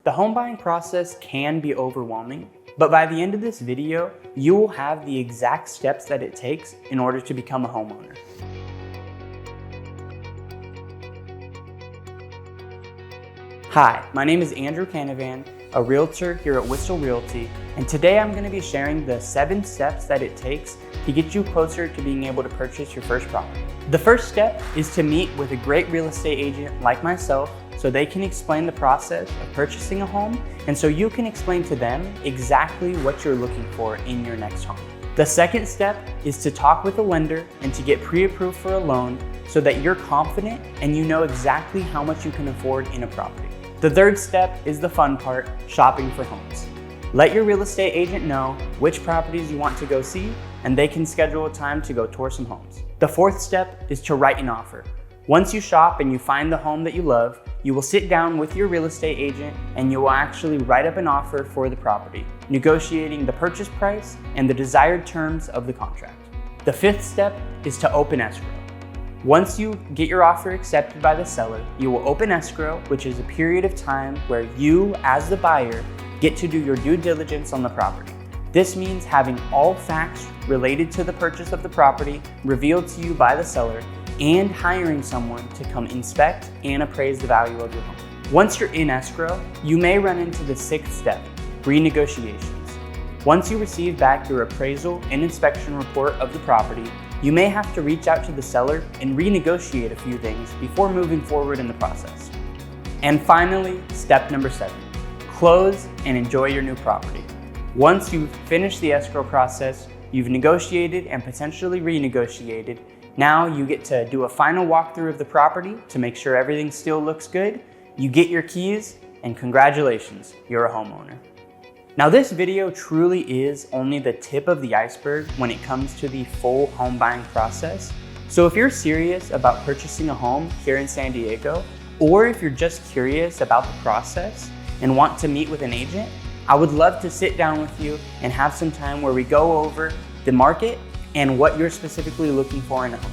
The home buying process can be overwhelming, but by the end of this video, you will have the exact steps that it takes in order to become a homeowner. Hi, my name is Andrew Canavan, a realtor here at Whissel Realty, and today I'm going to be sharing the 7 steps that it takes to get you closer to being able to purchase your first property. The first step is to meet with a great real estate agent like myself so they can explain the process of purchasing a home and so you can explain to them exactly what you're looking for in your next home. The second step is to talk with a lender and to get pre-approved for a loan so that you're confident and you know exactly how much you can afford in a property. The third step is the fun part, shopping for homes. Let your real estate agent know which properties you want to go see and they can schedule a time to go tour some homes. The fourth step is to write an offer. Once you shop and you find the home that you love, you will sit down with your real estate agent and you will actually write up an offer for the property, negotiating the purchase price and the desired terms of the contract. The fifth step is to open escrow. Once you get your offer accepted by the seller, you will open escrow, which is a period of time where you, as the buyer, get to do your due diligence on the property. This means having all facts related to the purchase of the property revealed to you by the seller and hiring someone to come inspect and appraise the value of your home. Once you're in escrow, you may run into the sixth step, renegotiations. Once you receive back your appraisal and inspection report of the property, you may have to reach out to the seller and renegotiate a few things before moving forward in the process. And finally, step number 7, close and enjoy your new property. Once you've finished the escrow process, you've negotiated and potentially renegotiated, now you get to do a final walkthrough of the property to make sure everything still looks good. You get your keys and congratulations, you're a homeowner. Now this video truly is only the tip of the iceberg when it comes to the full home buying process. So if you're serious about purchasing a home here in San Diego, or if you're just curious about the process and want to meet with an agent, I would love to sit down with you and have some time where we go over the market and what you're specifically looking for in a home.